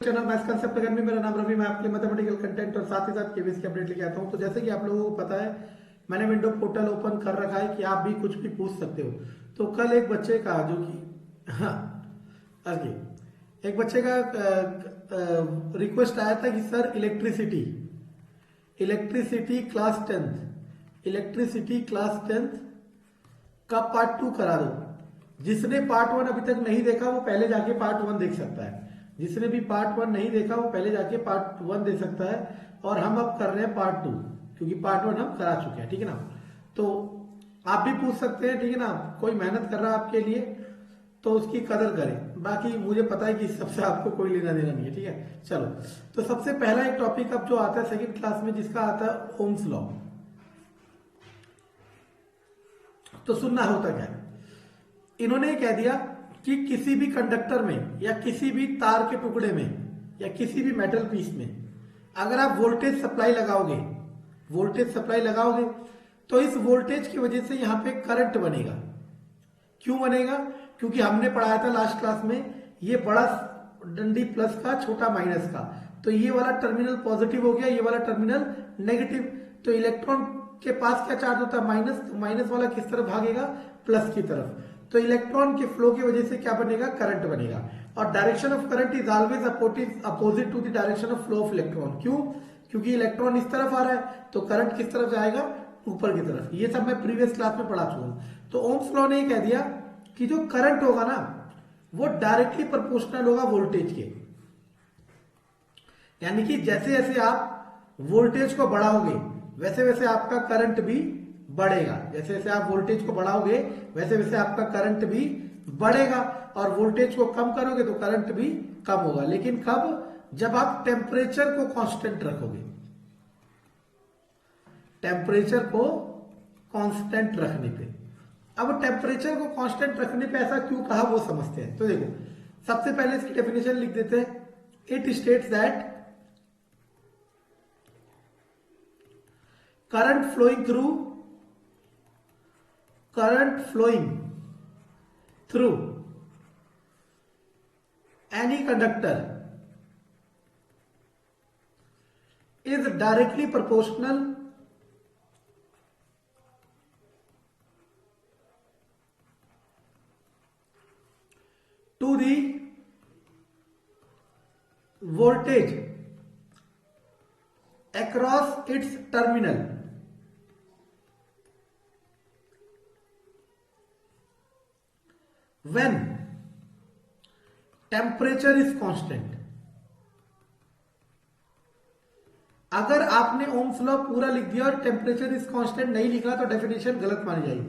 Channel maths concept academy. मेरा नाम रवि, मैं आपके लिए मैथमेटिकल कंटेंट और साथ ही साथ केवीएस की अपडेट लेके आता हूं। तो जैसे कि आप लोगों को पता है, मैंने विंडो पोर्टल ओपन कर रखा है कि आप भी कुछ भी पूछ सकते हो। तो कल एक बच्चे का जो कि एक बच्चे का रिक्वेस्ट आया था कि सर इलेक्ट्रिसिटी क्लास टेंथ का पार्ट 2 करा दो। जिसने पार्ट 1 अभी तक नहीं देखा वो पहले जाके पार्ट 1 देख सकता है। जिसने भी पार्ट 1 नहीं देखा वो पहले जाके पार्ट 1 देख सकता है। और हम अब कर रहे हैं पार्ट 2, क्योंकि पार्ट 1 हम करा चुके हैं। ठीक है ना। तो आप भी पूछ सकते हैं, ठीक है ना। कोई मेहनत कर रहा है आपके लिए तो उसकी कदर करें। बाकी मुझे पता है कि इस सबसे आपको कोई लेना देना नहीं है। ठीक है, चलो। तो सबसे पहला एक टॉपिक अब जो आता है सेकंड क्लास में, जिसका आता है ओम्स लॉ। तो सुनना होता क्या है, इन्होंने कह दिया कि किसी भी कंडक्टर में या किसी भी तार के टुकड़े में या किसी भी मेटल पीस में अगर आप वोल्टेज सप्लाई लगाओगे तो इस वोल्टेज की वजह से यहां पे करंट बनेगा। क्यों बनेगा? क्योंकि हमने पढ़ाया था लास्ट क्लास में, ये बड़ा डंडी प्लस का, छोटा माइनस का। तो ये वाला टर्मिनल पॉजिटिव हो गया, ये वाला टर्मिनल नेगेटिव। तो इलेक्ट्रॉन के पास क्या चार्ज होता है? माइनस। तो माइनस वाला किस तरफ भागेगा? प्लस की तरफ। तो इलेक्ट्रॉन के फ्लो की वजह से क्या बनेगा? करंट बनेगा। और direction of current is always opposite to the direction of flow of electron. क्यों? क्योंकि इलेक्ट्रॉन इस तरफ आ रहा है तो करंट किस तरफ जाएगा? ऊपर की तरफ। ये सब मैं प्रीवियस क्लास में पढ़ा चुका हूं। तो ओम्स लॉ ने कह दिया कि जो करंट होगा ना वो डायरेक्टली प्रोपोर्शनल होगा वोल्टेज के। यानी कि जैसे जैसे आप वोल्टेज को बढ़ाओगे वैसे वैसे आपका करंट भी बढ़ेगा। जैसे जैसे आप वोल्टेज को बढ़ाओगे वैसे वैसे आपका करंट भी बढ़ेगा। और वोल्टेज को कम करोगे तो करंट भी कम होगा। लेकिन कब? जब आप टेम्परेचर को कांस्टेंट रखोगे। टेम्परेचर को कांस्टेंट रखने पे। अब टेम्परेचर को कांस्टेंट रखने पे ऐसा क्यों कहा वो समझते हैं। तो देखो, सबसे पहले इसकी डेफिनेशन लिख देते हैं। It states that current flowing through any conductor is directly proportional to the voltage across its terminal when temperature is constant। अगर आपने ओम्स लॉ पूरा लिख दिया और टेम्परेचर इज कांस्टेंट नहीं लिखा तो डेफिनेशन गलत मानी जाएगी।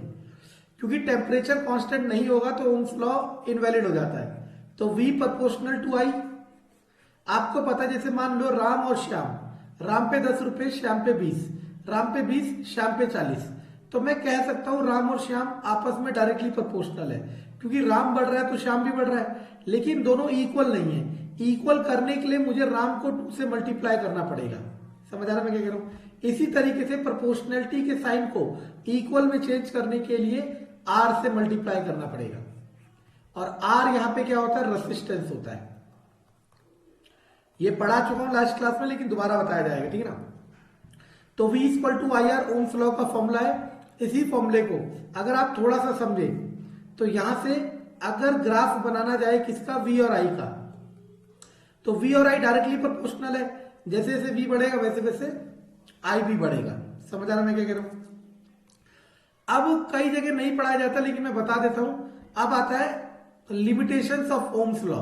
क्योंकि टेम्परेचर कांस्टेंट नहीं होगा तो ओम्स लॉ इनवैलिड हो जाता है। तो V प्रोपोर्शनल टू I। आपको पता है, जैसे मान लो राम और श्याम, राम पे 10 रुपए, श्याम पे 20, राम पे 20, श्याम पे 40। तो मैं कह सकता हूं राम और श्याम आपस में डायरेक्टली प्रोपोर्शनल है, क्योंकि राम बढ़ रहा है तो श्याम भी बढ़ रहा है। लेकिन दोनों इक्वल नहीं है। इक्वल करने के लिए मुझे राम को 2 से मल्टीप्लाई करना पड़ेगा। समझ आ रहा है मैं क्या कह रहा हूं? इसी तरीके से प्रोपोर्शनलिटी के साइन को इक्वल में चेंज करने के लिए R से मल्टीप्लाई करना पड़ेगा। और R यहां पे क्या होता है? रेसिस्टेंस होता है। ये पढ़ा चुका हूं लास्ट क्लास में, लेकिन दोबारा बताया जाएगा। ठीक है ना। तो V equal to I R Ohm's law का फॉर्मूला है। इसी फॉर्मूले को अगर आप थोड़ा सा समझे तो यहां से अगर ग्राफ बनाना जाए किसका? V और I का, तो V और I डायरेक्टली प्रोपोर्शनल है। जैसे जैसे V बढ़ेगा वैसे वैसे I भी बढ़ेगा। समझ आ रहा मैं क्या कह रहा हूं? अब कई जगह नहीं पढ़ाया जाता, लेकिन मैं बता देता हूं। अब आता है लिमिटेशंस ऑफ ओम्स लॉ।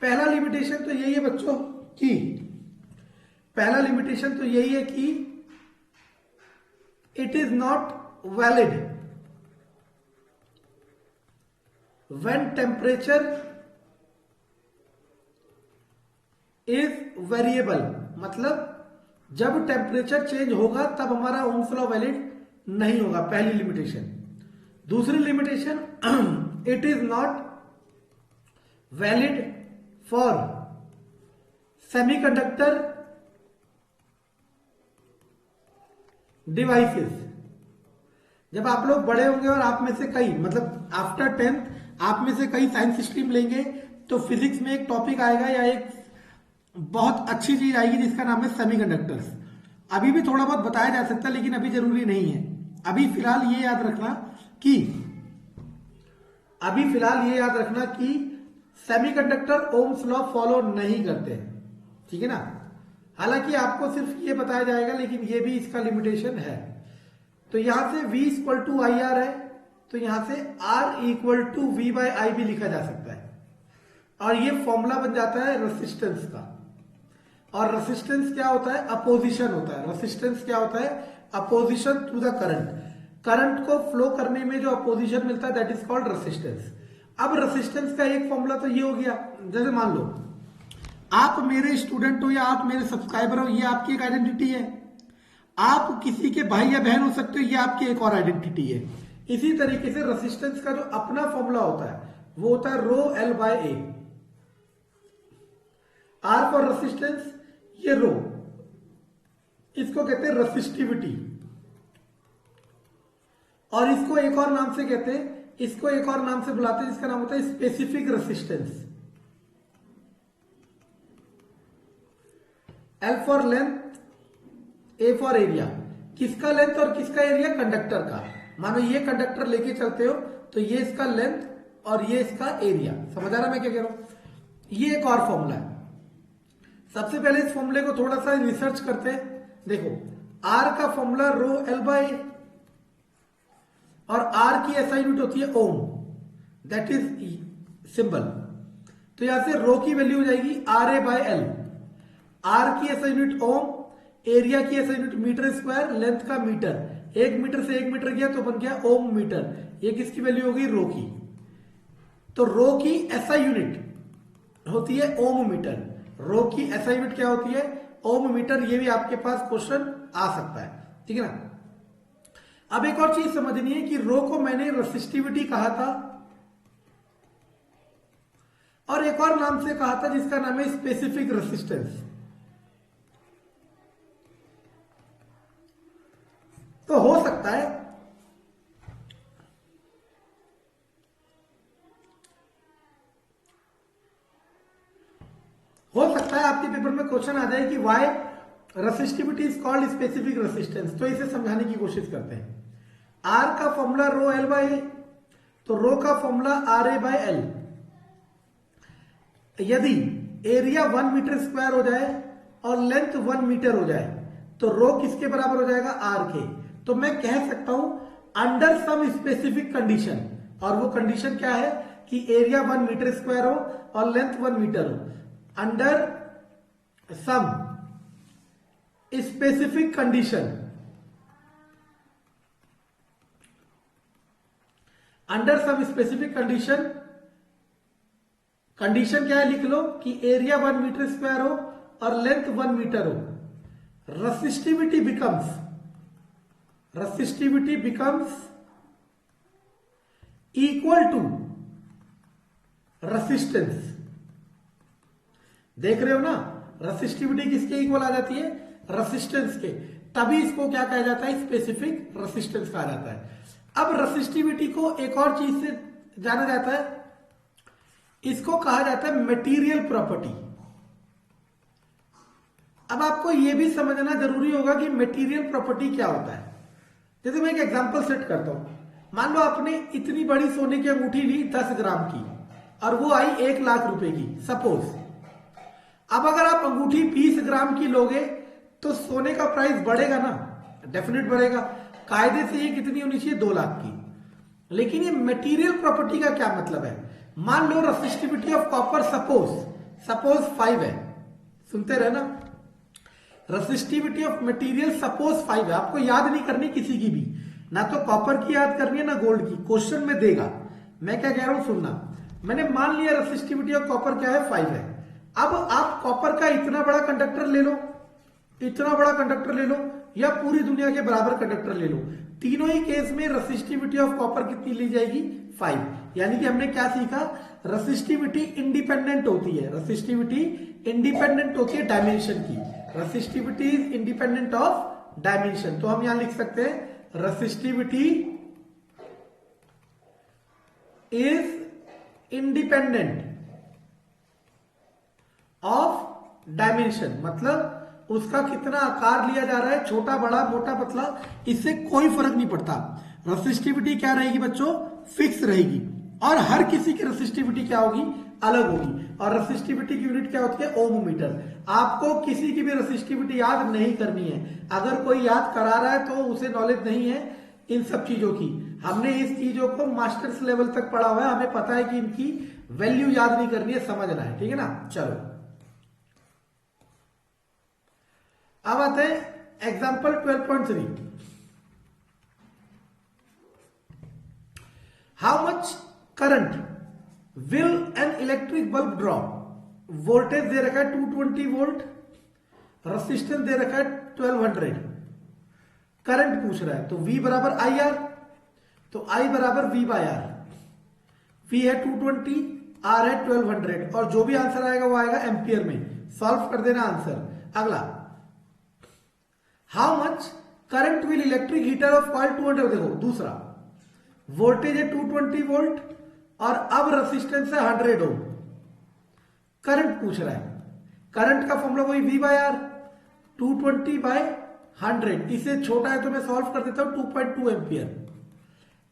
पहला लिमिटेशन तो यही है बच्चों कि it is not valid when temperature is variable. मतलब जब टेम्परेचर चेंज होगा तब हमारा ओम्स लॉ वैलिड नहीं होगा। पहली लिमिटेशन। दूसरी limitation, it is not valid for semiconductor devices. जब आप लोग बड़े होंगे और आप में से कई, मतलब आफ्टर 10th आप में से कई साइंस स्ट्रीम लेंगे, तो फिजिक्स में एक टॉपिक आएगा या एक बहुत अच्छी चीज आएगी जिसका नाम है सेमीकंडक्टर्स। अभी भी थोड़ा बहुत बताया जा सकता है लेकिन अभी जरूरी नहीं है। अभी फिलहाल ये याद रखना कि सेमीकंडक्टर ओम्स लॉ फॉलो नहीं करते, ठीक है ना। हालांकि आपको सिर्फ ये बताया जाएगा लेकिन ये भी इसका लिमिटेशन है। तो यहां से V equal to I R है, तो यहां से R equal to V by I भी लिखा जा सकता है, और ये फॉर्मूला बन जाता है रेसिस्टेंस का। और रेसिस्टेंस क्या होता है? अपोजिशन होता है। रेसिस्टेंस क्या होता है? Opposition to the current. Current को फ्लो करने में जो अपोजिशन मिलता है दैट इज कॉल्ड रेसिस्टेंस। अब रेसिस्टेंस का एक फॉर्मूला तो ये हो गया, जैसे मान लो आप मेरे स्टूडेंट हो या आप मेरे सब्सक्राइबर हो, ये आपकी एक आइडेंटिटी है। आप किसी के भाई या बहन हो सकते हो, ये आपकी एक और आइडेंटिटी है। इसी तरीके से रेसिस्टेंस का जो अपना फॉर्मूला होता है वो होता है rho L by A. R for resistance, ये रो, इसको कहते हैं रेसिस्टिविटी, और इसको एक और नाम से कहते हैं, इसको एक और नाम से बुलाते हैं जिसका नाम होता है specific resistance. L for length, A for area. किसका लेंथ और किसका एरिया? कंडक्टर का। मानो ये कंडक्टर लेके चलते हो तो ये इसका लेंथ और ये इसका एरिया। समझ आ रहा मैं क्या कह रहा हूं? ये एक और फॉर्मूला है। सबसे पहले इस फॉर्मूले को थोड़ा सा रिसर्च करते हैं। देखो, आर का फॉर्मूला रो एल बाय, और आर की एसआई यूनिट होती है ओम, दैट इज सिंबल। तो यहां से रो की वैल्यू हो जाएगी R A by L. R की एसआई यूनिट ओम, एरिया की SI unit metre square, length का मीटर। 1 मीटर से 1 मीटर गया तो बन गया ओम मीटर। ये किसकी वैल्यू होगी? रो की। तो रो की एसआई यूनिट होती है ओम मीटर। रो की एसआई यूनिट क्या होती है? Ohm metre. ये भी आपके पास क्वेश्चन आ सकता है, ठीक है ना। अब एक और चीज समझनी है कि रो को मैंने रेसिस्टिविटी कहा था और एक और नाम से कहा था जिसका नाम है स्पेसिफिक रेसिस्टेंस। तो हो सकता है आपके पेपर में क्वेश्चन आ जाए कि why resistivity is called specific resistance. तो इसे समझाने की कोशिश करते हैं। आर का formula rho L by A, तो रो का formula R A by L. यदि एरिया 1 मीटर स्क्वायर हो जाए और लेंथ 1 मीटर हो जाए तो रो किसके बराबर हो जाएगा? आर के। तो मैं कह सकता हूं अंडर सम स्पेसिफिक कंडीशन, और वो कंडीशन क्या है कि एरिया 1 मीटर स्क्वायर हो और लेंथ 1 मीटर हो। Under some specific condition, under some specific condition, condition क्या है लिख लो कि एरिया 1 मीटर स्क्वायर हो और लेंथ 1 मीटर हो। Resistivity becomes equal to resistance. देख रहे हो ना, रेसिस्टिविटी किसके इक्वल आ जाती है? रेसिस्टेंस के। तभी इसको क्या कहा जाता है? स्पेसिफिक रेसिस्टेंस कहा जाता है। अब रेसिस्टिविटी को एक और चीज से जाना जाता है, इसको कहा जाता है मटेरियल प्रॉपर्टी। अब आपको यह भी समझना जरूरी होगा कि मटेरियल प्रॉपर्टी क्या होता है। जैसे मैं एक एग्जांपल सेट करता हूं। मान लो आपने इतनी बड़ी सोने की अंगूठी ली 10 ग्राम की और वो आई 1 लाख रुपए की, सपोज। अब अगर आप अंगूठी 20 ग्राम की लोगे तो सोने का प्राइस बढ़ेगा ना, डेफिनेट बढ़ेगा। कायदे से ये कितनी होनी चाहिए? 2 लाख की। लेकिन ये मटेरियल प्रॉपर्टी का क्या मतलब है? मान लो रेसिस्टिविटी ऑफ कॉपर सपोज 5 है। सुनते रहे ना, रेसिस्टिविटी ऑफ मटेरियल सपोज 5 है। आपको याद नहीं करनी किसी की भी, ना तो कॉपर की याद करनी है ना गोल्ड की। क्वेश्चन में देगा। मैं क्या कह रहा हूं सुनना। मैंने मान लिया रेसिस्टिविटी ऑफ कॉपर क्या है? 5 है। अब आप कॉपर का इतना बड़ा कंडक्टर ले लो, इतना बड़ा कंडक्टर ले लो, या पूरी दुनिया के बराबर कंडक्टर ले लो। तीनों ही केस में रेसिस्टिविटी ऑफ कॉपर कितनी ली जाएगी? 5। यानी कि हमने क्या सीखा? रेसिस्टिविटी इंडिपेंडेंट होती है। रेसिस्टिविटी इंडिपेंडेंट होती है डायमेंशन की। Resistivity is independent of dimension. तो हम यहां लिख सकते हैं resistivity is independent of dimension, मतलब उसका कितना आकार लिया जा रहा है, छोटा बड़ा मोटा पतला, इससे कोई फर्क नहीं पड़ता। रेसिस्टिविटी क्या रहेगी बच्चों, फिक्स रहेगी। और हर किसी की रेसिस्टिविटी क्या होगी, अलग होगी। और रेसिस्टिविटी की यूनिट क्या होती है, ओम मीटर। आपको किसी की भी रेसिस्टिविटी याद नहीं करनी है। अगर कोई याद करा रहा है तो उसे नॉलेज नहीं है इन सब चीजों की। हमने इस चीजों को मास्टर्स लेवल तक पढ़ा हुआ है, हमें पता है कि इनकी वैल्यू याद नहीं करनी है, समझना है, ठीक है ना। चलो अब आते हैं example 12.3। How much current will an electric bulb draw. Voltage दे रखा है 220 वोल्ट, रेसिस्टेंस दे रखा है 1200, करंट पूछ रहा है। तो V बराबर आई आर, तो I बराबर V बाय आर। V है 220, R है 1200, और जो भी आंसर आएगा वो आएगा एम्पियर में। सॉल्व कर देना आंसर। अगला, how much current will electric heater of coil 200। देखो दूसरा, वोल्टेज है 220 वोल्ट और अब रेसिस्टेंस है 100 ओम। करंट पूछ रहा है, करंट का फॉर्मूला वही V बाय आर, 220 बाय 100। इसे छोटा है तो मैं सॉल्व कर देता हूं 2.2 एम्पियर।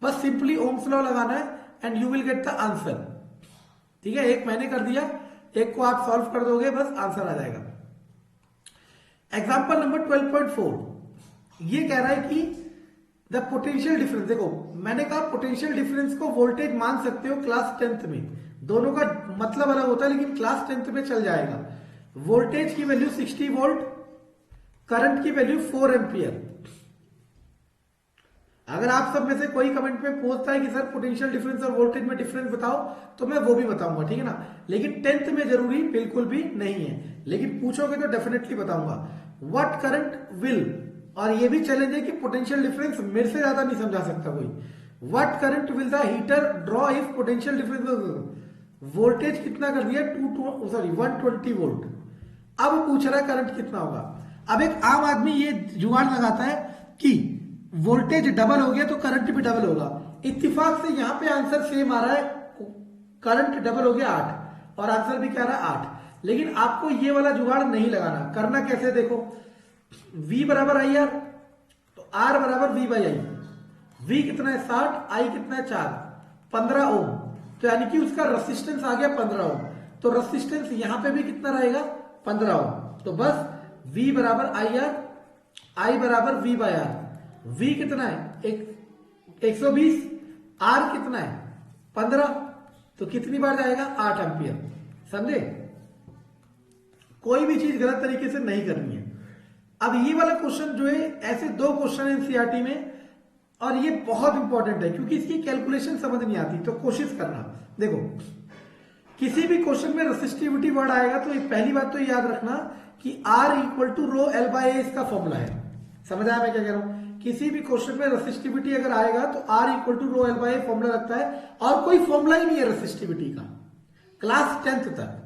बस सिंपली ओम्स लॉ लगाना है and you will get the answer. ठीक है, एक मैंने कर दिया, एक को आप सॉल्व कर दोगे, बस आंसर आ जाएगा। एग्जाम्पल नंबर 12.4 ये कह रहा है कि द पोटेंशियल डिफरेंस। देखो मैंने कहा पोटेंशियल डिफरेंस को वोल्टेज मान सकते हो क्लास 10th में, दोनों का मतलब अलग होता है लेकिन क्लास 10th में चल जाएगा। वोल्टेज की वैल्यू 60 वोल्ट, करंट की वैल्यू 4 एम्पियर। अगर आप सब में से कोई कमेंट में पूछता है कि सर पोटेंशियल डिफरेंस और वोल्टेज में डिफरेंस बताओ, तो मैं वो भी बताऊंगा, ठीक है ना। लेकिन 10th में जरूरी बिल्कुल भी नहीं है, लेकिन पूछोगे तो डेफिनेटली बताऊंगा। व्हाट करंट विल, और ये भी चैलेंज है कि पोटेंशियल डिफरेंस मेरे से ज्यादा नहीं समझा सकता कोई। What current will the heater draw if potential difference. Voltage कितना कर दिया 120 वोल्ट। अब पूछ रहा है करंट कितना होगा। अब एक आम आदमी ये जुगाड़ लगाता है कि वोल्टेज डबल हो गया तो करंट भी डबल होगा। इत्तेफाक से यहां पे आंसर सेम आ रहा है, करंट डबल हो गया 8 और आंसर भी क्या रहा है 8। लेकिन आपको ये वाला जुगाड़ नहीं लगाना। करना कैसे, देखो V बराबर आई आर, तो R बराबर V बाई आई। V कितना है 60, I कितना है 4, 15 ओम। तो यानी कि उसका रेसिस्टेंस आ गया 15 ओम। तो रेसिस्टेंस यहां पे भी कितना रहेगा 15 ओम। तो बस V बराबर आई आर, I बराबर V बाई आर। V कितना है 120, R कितना है 15, तो कितनी बार जाएगा 8 एम्पियर। समझे, कोई भी चीज गलत तरीके से नहीं करनी है। अब ये वाला क्वेश्चन जो है, ऐसे 2 क्वेश्चन है एनसीईआरटी में और ये बहुत इंपॉर्टेंट है क्योंकि इसकी कैलकुलेशन समझ नहीं आती, तो कोशिश करना। देखो किसी भी क्वेश्चन में रेसिस्टिविटी वर्ड आएगा तो पहली बात तो याद रखना कि R equal to rho L by A इसका फॉर्मूला है। समझ आया मैं क्या कह रहा हूं। किसी भी क्वेश्चन में रेसिस्टिविटी अगर आएगा तो R equal to rho L by A formula लगता है, और कोई फॉर्मूला ही नहीं है रेसिस्टिविटी का क्लास 10th तक।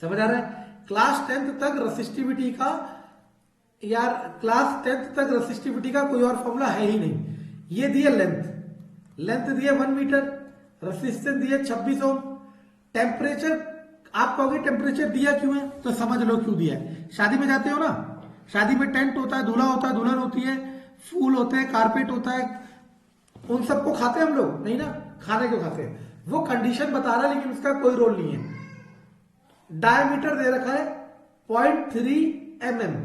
समझ आ रहा है, क्लास 10th तक रेसिस्टिविटी का, यार क्लास 10th तक रेसिस्टिविटी का कोई और फॉर्मूला है ही नहीं। ये दिया लेंथ दिया 1 मीटर, रेसिस्टेंस दिया 26 ओम, टेम्परेचर आप कहोगे टेम्परेचर दिया क्यों है, तो समझ लो क्यों दिया है। शादी में जाते हो ना, शादी में टेंट होता है, दूल्हा होता है, दुल्हन होती है, फूल होते हैं, कारपेट होता है, उन सबको खाते हैं हम लोग नहीं ना। खाने क्यों खाते हैं, वो कंडीशन बता रहा है लेकिन उसका कोई रोल नहीं है। डायमीटर दे रखा है 0.3 mm,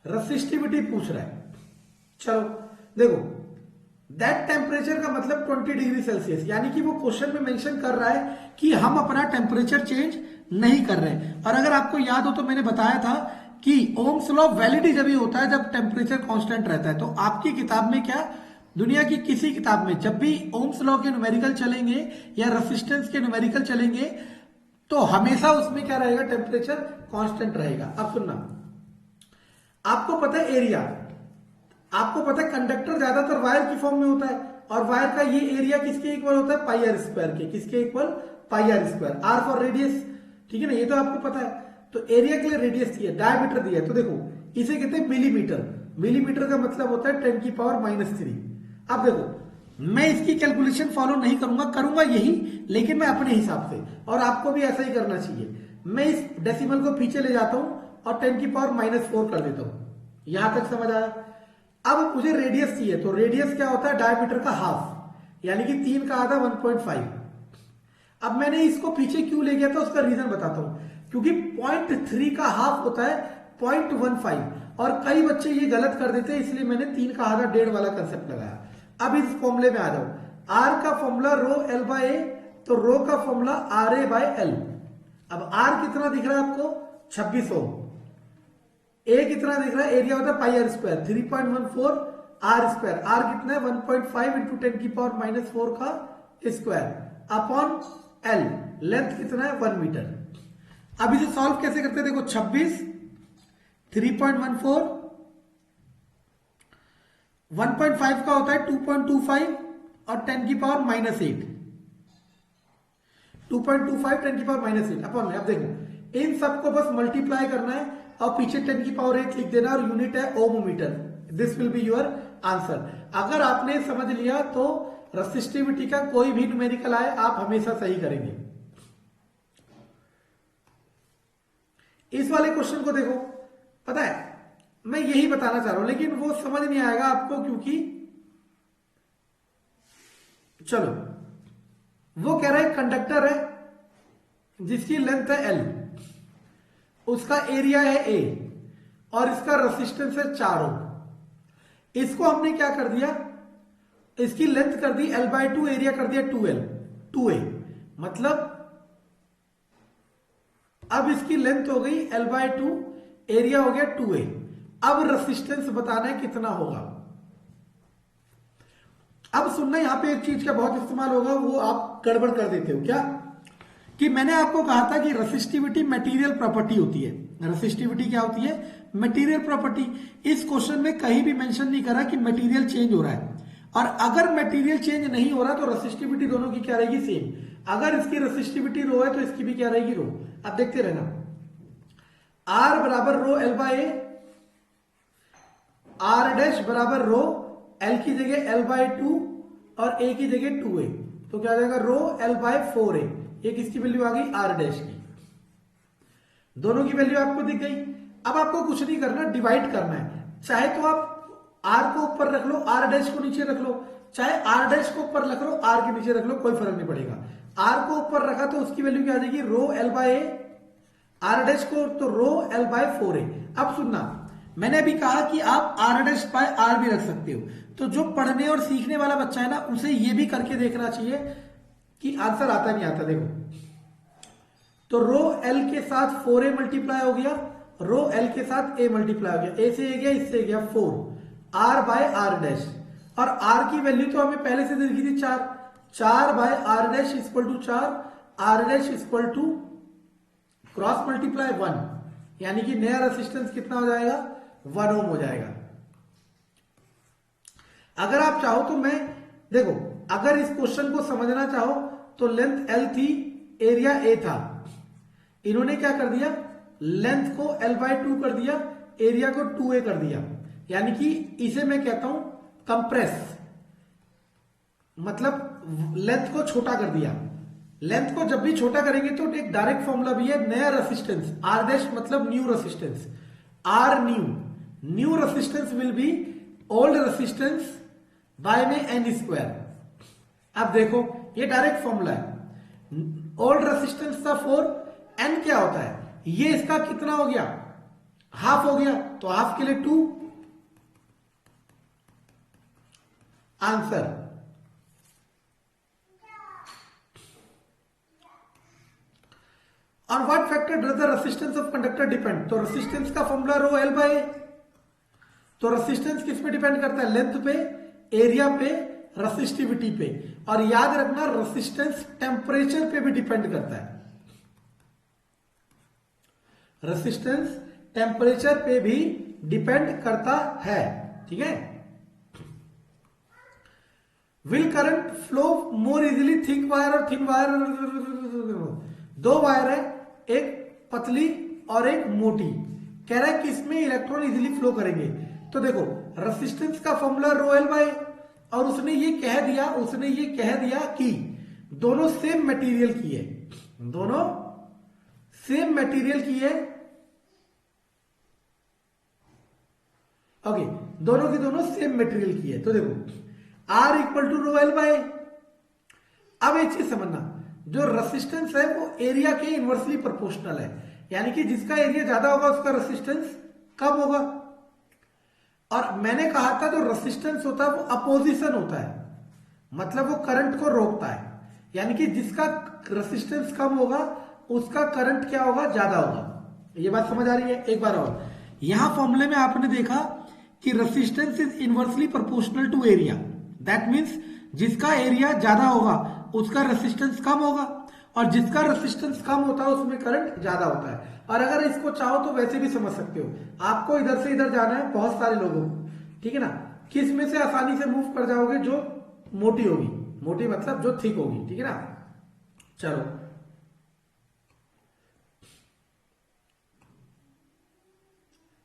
रेसिस्टिविटी पूछ रहा है। चलो देखो, दैट टेम्परेचर का मतलब 20 डिग्री सेल्सियस, यानी कि वो क्वेश्चन में मेंशन कर रहा है कि हम अपना टेम्परेचर चेंज नहीं कर रहे। और अगर आपको याद हो तो मैंने बताया था कि ओम्स लॉ वैलिड जब ही होता है जब टेम्परेचर कांस्टेंट रहता है। तो आपकी किताब में क्या, दुनिया की किसी किताब में जब भी ओम्स लॉ के न्यूमेरिकल चलेंगे या रेसिस्टेंस के न्यूमेरिकल चलेंगे तो हमेशा उसमें क्या रहेगा, टेम्परेचर कांस्टेंट रहेगा। अब सुनना, आपको पता है एरिया, आपको पता है कंडक्टर ज्यादातर वायर की फॉर्म में होता है और वायर का ये एरिया किसके इक्वल होता है, पाई आर स्क्वायर के। किसके equal, pi R square, R for radius, ठीक है ना, ये तो आपको पता है। तो एरिया के लिए रेडियस दिया, डायमीटर दिया है, तो देखो इसे कहते हैं मिलीमीटर। मिलीमीटर का मतलब होता है 10⁻³ अब देखो मैं इसकी कैलकुलेशन फॉलो नहीं करूंगा, करूंगा यही लेकिन मैं अपने हिसाब से, और आपको भी ऐसा ही करना चाहिए। मैं इस डेसिमल को पीछे ले जाता हूं और 10 की पावर -4 कर देता हूं। यहां तक समझ आया? अब मुझे रेडियस चाहिए, तो रेडियस क्या होता है? डायमीटर का हाफ, यानी कि 3 का आधा 1.5। अब मैंने इसको पीछे क्यों ले गया था उसका रीजन बताता हूं, क्योंकि 0.3 का हाफ होता है 0.15, और कई बच्चे ये गलत कर देते हैं, इसलिए मैंने 3 का आधा 1.5 वाला कंसेप्ट लगाया। अब इस फॉर्मूले में आ जाओ, आर का formula rho L by A, तो रो का formula R A by L. अब आर कितना दिख रहा है आपको? 2600। ए कितना दिख रहा है? एरिया होता है pi R square, 3.14 R square. R कितना है? 1.5 इंटू 10 की पावर -4 का स्क्वायर अपॉन एल। लेंथ कितना है? 1 मीटर। अब इसे सॉल्व कैसे करते हैं? देखो 26, 3.14, 1.5 का होता है 2.25 और 10 की पावर -8, 2.25 10 की पावर -8 अपॉन में। अब देखो इन सबको बस मल्टीप्लाई करना है और पीछे 10 की पावर 8 लिख देना, और यूनिट है ohm metre. This will be your answer. अगर आपने समझ लिया तो रेसिस्टिविटी का कोई भी न्यूमेरिकल आए आप हमेशा सही करेंगे। इस वाले क्वेश्चन को देखो, पता है मैं यही बताना चाह रहा हूं लेकिन वो समझ नहीं आएगा आपको, क्योंकि चलो वो कह रहा है कंडक्टर है जिसकी लेंथ है एल, उसका एरिया है ए और इसका रेसिस्टेंस है 4 ओम। इसको हमने क्या कर दिया? इसकी लेंथ कर दी L/2, एरिया कर दिया 2A। मतलब अब इसकी लेंथ हो गई L/2, एरिया हो गया 2A। अब रेसिस्टेंस बताना है कितना होगा। अब सुनना, यहां पे एक चीज का बहुत इस्तेमाल होगा, वो आप गड़बड़ कर देते हो क्या, कि मैंने आपको कहा था कि रेसिस्टिविटी मटेरियल प्रॉपर्टी होती है। रेसिस्टिविटी क्या होती है? Material property. इस क्वेश्चन में कहीं भी मेंशन नहीं करा कि मटेरियल चेंज हो रहा है, और अगर मटेरियल चेंज नहीं हो रहा तो रेसिस्टिविटी दोनों की क्या रहेगी? सेम। अगर इसकी रेसिस्टिविटी रो है तो इसकी भी क्या रहेगी? रो। अब देखते रहना, आर बराबर rho L by A, R dash बराबर रो एल की जगह L/2 और ए की जगह 2A, तो क्या हो जाएगा? रो L/4A। ये किसकी वैल्यू आ गई? आर डैश की। दोनों की वैल्यू आपको दिख गई। अब आपको कुछ नहीं करना, डिवाइड करना है। चाहे तो आप आर को ऊपर रख लो, आर डैश को नीचे रख लो, चाहे आर डैश को ऊपर रख लो, आर के नीचे रख लो, कोई फर्क नहीं पड़ेगा। आर को ऊपर रखा तो उसकी वैल्यू क्या आ जाएगी? रो L/A, आर डैश को तो रो L/4A। अब सुनना, मैंने अभी कहा कि आप आर डैश बाय आर भी रख सकते हो, तो जो पढ़ने और सीखने वाला बच्चा है ना, उसे ये भी करके देखना चाहिए कि आंसर आता नहीं आता। देखो तो रो एल के साथ 4A मल्टीप्लाई हो गया, रो एल के साथ ए मल्टीप्लाई हो गया, ए से ए गया, इससे गया 4, आर बाय आर डैश। और आर की वैल्यू तो हमें पहले से देखी थी 4, 4 by R dash equal to 4, R dash equal to cross multiply 1, यानी कि नया रेसिस्टेंस कितना हो जाएगा? 1 ओम हो जाएगा। अगर आप चाहो तो मैं, देखो अगर इस क्वेश्चन को समझना चाहो तो लेंथ एल थी, एरिया ए था, इन्होंने क्या कर दिया? लेंथ को L/2 कर दिया, एरिया को 2A कर दिया, यानी कि इसे मैं कहता हूं कंप्रेस, मतलब लेंथ को छोटा कर दिया। लेंथ को जब भी छोटा करेंगे तो एक डायरेक्ट फॉर्मूला भी है, नया रेसिस्टेंस आर डैश मतलब new resistance, R new resistance will be old resistance by में एन स्क्वायर। अब देखो ये डायरेक्ट फॉर्मूला है, ओल्ड रेसिस्टेंस था 4, एन क्या होता है? ये इसका कितना हो गया? हाफ हो गया, तो हाफ के लिए 2। Answer on what factor does the resistance of conductor depend? तो रेसिस्टेंस का फॉर्मूला रो L/A, तो रेसिस्टेंस किस पे डिपेंड करता है? लेंथ पे, एरिया पे, रेसिस्टिविटी पे। और याद रखना रेसिस्टेंस टेम्परेचर पे भी डिपेंड करता है। रेसिस्टेंस टेम्परेचर पे भी डिपेंड करता है, ठीक है। Will current flow more easily thick wire और थिन वायर? दो वायर है, एक पतली और एक मोटी, कह रहा है कि इसमें इलेक्ट्रॉन इजिली फ्लो करेंगे। तो देखो रेसिस्टेंस का फॉर्मूला रो L/A और उसने ये कह दिया कि दोनों सेम मटेरियल की है, दोनों सेम मटेरियल की है। ओके, दोनों की दोनों सेम मटेरियल की है। तो देखो R equal to rho L by. अब एक चीज समझना, जो रेसिस्टेंस है वो एरिया के इनवर्सली प्रोपोर्शनल है, यानी कि जिसका एरिया ज्यादा होगा उसका रेसिस्टेंस कम होगा। और मैंने कहा था जो रेसिस्टेंस होता है वो अपोजिशन होता है, मतलब वो करंट को रोकता है, यानी कि जिसका रेसिस्टेंस कम होगा उसका करंट क्या होगा, ज्यादा होगा। ये बात समझ आ रही है? एक बार और, यहां फॉर्मूले में आपने देखा कि resistance is inversely proportional to area, that means जिसका एरिया ज्यादा होगा उसका रेसिस्टेंस कम होगा, और जिसका रेसिस्टेंस कम होता है उसमें करंट ज्यादा होता है। और अगर इसको चाहो तो वैसे भी समझ सकते हो, आपको इधर से इधर जाना है बहुत सारे लोगों को, ठीक है ना, किस में से आसानी से मूव कर जाओगे, जो मोटी होगी, मोटी मतलब जो थिक होगी, ठीक है ना। चलो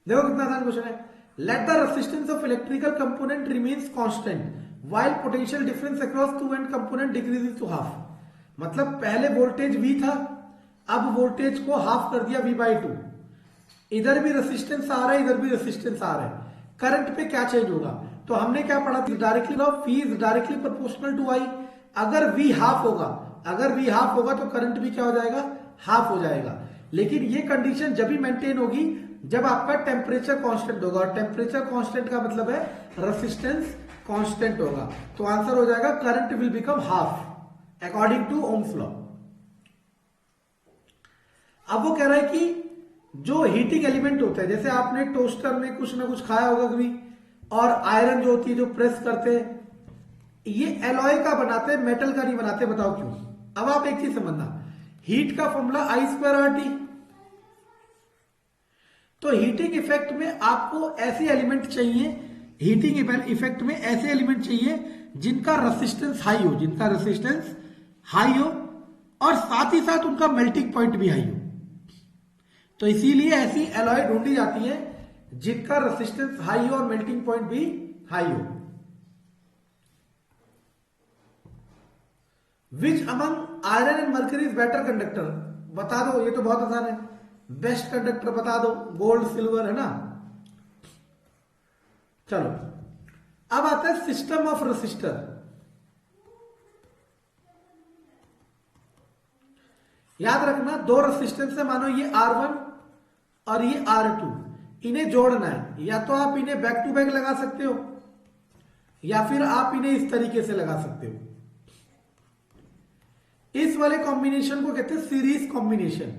देखो कितना आसान क्वेश्चन है। Let the resistance of electrical component remains constant while potential difference across two end component decreases to half. मतलब पहले वोल्टेज V था, अब वोल्टेज को हाफ कर दिया V/2। इधर भी रेसिस्टेंस आ रहा है, इधर भी रेसिस्टेंस आ रहा है, करंट पे क्या चेंज होगा? तो हमने क्या पढ़ा था, directly V is directly proportional to I। अगर V हाफ होगा तो करंट भी क्या हो जाएगा, हाफ हो जाएगा। लेकिन ये कंडीशन जब भी मेंटेन होगी जब आपका टेम्परेचर कांस्टेंट होगा, और टेम्परेचर कांस्टेंट का मतलब है रेसिस्टेंस कांस्टेंट होगा। तो आंसर हो जाएगा current will become half according to Ohm's law. अब वो कह रहा है कि जो हीटिंग एलिमेंट होता है, जैसे आपने टोस्टर में कुछ ना कुछ खाया होगा कभी, और आयरन जो होती है जो प्रेस करते हैं, ये एलॉय का बनाते हैं, मेटल का नहीं बनाते। बताओ क्यों? अब आप एक चीज समझना, हीट का फॉर्मूला I²RT। तो हीटिंग इफेक्ट में आपको ऐसे एलिमेंट चाहिए, हीटिंग इफेक्ट में ऐसे एलिमेंट चाहिए जिनका रेसिस्टेंस हाई हो और साथ ही साथ उनका मेल्टिंग पॉइंट भी हाई हो। तो इसीलिए ऐसी एलॉय ढूंढी जाती है जिनका रेसिस्टेंस हाई हो और मेल्टिंग पॉइंट भी हाई हो। Which among iron and mercury is better conductor? बता दो, ये तो बहुत आसान है, बेस्ट कंडक्टर बता दो, गोल्ड सिल्वर, है ना। चलो अब आता है सिस्टम ऑफ रेसिस्टर। याद रखना, दो रेसिस्टेंस है, मानो ये R1 और ये R2, इन्हें जोड़ना है। या तो आप इन्हें बैक टू बैक लगा सकते हो, या फिर आप इन्हें इस तरीके से लगा सकते हो। इस वाले कॉम्बिनेशन को कहते हैं सीरीज कॉम्बिनेशन,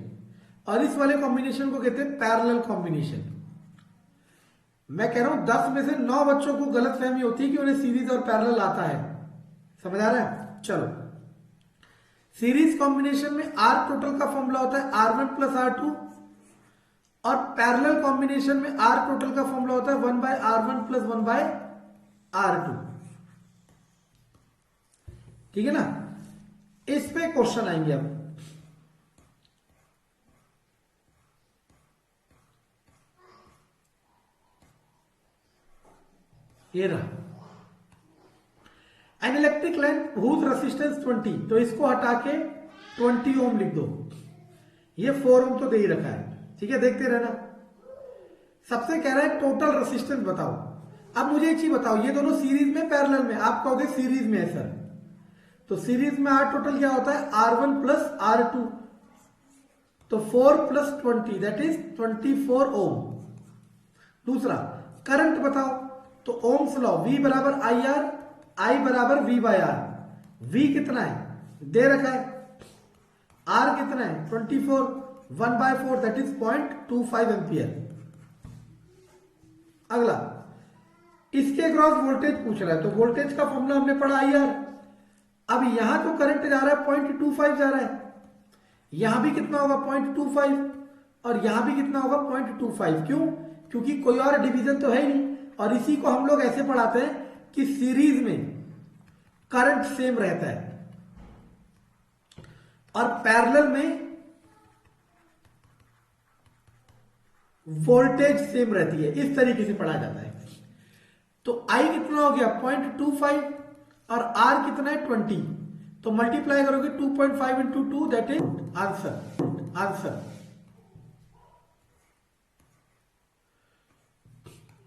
और इस वाले कॉम्बिनेशन को कहते हैं पैरेलल कॉम्बिनेशन। मैं कह रहा हूं 10 में से 9 बच्चों को गलतफहमी होती है कि उन्हें सीरीज और पैरेलल आता है। समझ आ रहा है? चलो, सीरीज कॉम्बिनेशन में R टोटल का फॉर्मूला होता है R1 प्लस R2, और पैरेलल कॉम्बिनेशन में R टोटल का फॉर्मूला होता है 1/R1 प्लस 1/R2। ठीक है ना। इस पे क्वेश्चन आएंगे अब। ये रहा an electric lamp whose resistance 20, तो इसको हटा के 20 ओम लिख दो। ये 4 ओम तो दे ही रखा है, ठीक है, देखते रहना। सबसे कह रहा है टोटल रेसिस्टेंस बताओ। अब मुझे एक चीज बताओ, ये दोनों सीरीज में पैरेलल में? आप कहोगे सीरीज में है सर, तो सीरीज में R टोटल क्या होता है, R1 प्लस R2, तो 4 प्लस 20 दैट इज 24 ओम। दूसरा करंट बताओ, तो ओम्स लॉ V बराबर IR, I बराबर V/R। V कितना है दे रखा है, R कितना है 24, 1/4 दैट इज 0.25 एम्पियर। अगला इसके अक्रॉस वोल्टेज पूछ रहा है, तो वोल्टेज का फॉर्मूला हमने पढ़ा IR। अब यहां जो करंट जा रहा है 0.25 जा रहा है, यहां भी कितना होगा 0.25, और यहां भी कितना होगा 0.25। क्यों? क्योंकि कोई और डिवीजन तो है ही नहीं। और इसी को हम लोग ऐसे पढ़ाते हैं कि सीरीज में करंट सेम रहता है और पैरेलल में वोल्टेज सेम रहती है। इस तरीके से पढ़ा जाता है। तो I कितना हो गया 0.25, और आर कितना है 20, तो मल्टीप्लाई करोगे 2.5 इंटू 2, दैट इज आंसर।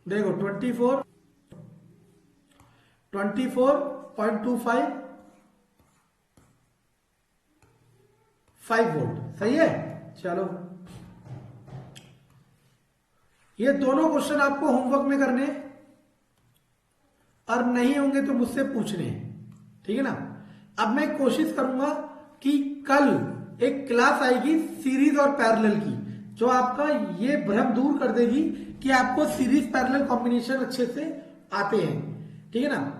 देखो 24.25 5 वोल्ट, सही है। चलो ये दोनों क्वेश्चन आपको होमवर्क में करने और नहीं होंगे तो मुझसे पूछने, ठीक है ना। अब मैं कोशिश करूंगा कि कल एक क्लास आएगी सीरीज और पैरेलल की, जो आपका ये भ्रम दूर कर देगी कि आपको सीरीज पैरेलल कॉम्बिनेशन अच्छे से आते हैं, ठीक है ना।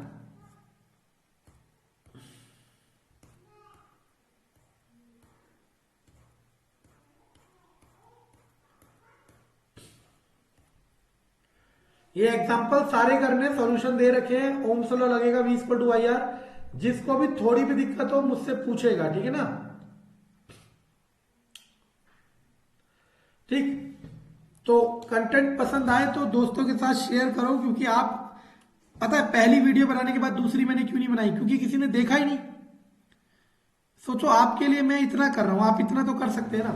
ये एग्जांपल सारे करने, सॉल्यूशन दे रखे हैं। ओम्स लॉ लगेगा V = IR। जिसको भी थोड़ी भी दिक्कत हो मुझसे पूछेगा, ठीक है ना। ठीक, तो कंटेंट पसंद आए तो दोस्तों के साथ शेयर करो, क्योंकि आप पता है पहली वीडियो बनाने के बाद दूसरी मैंने क्यों नहीं बनाई, क्योंकि किसी ने देखा ही नहीं। सोचो आपके लिए मैं इतना कर रहा हूं, आप इतना तो कर सकते हैं ना।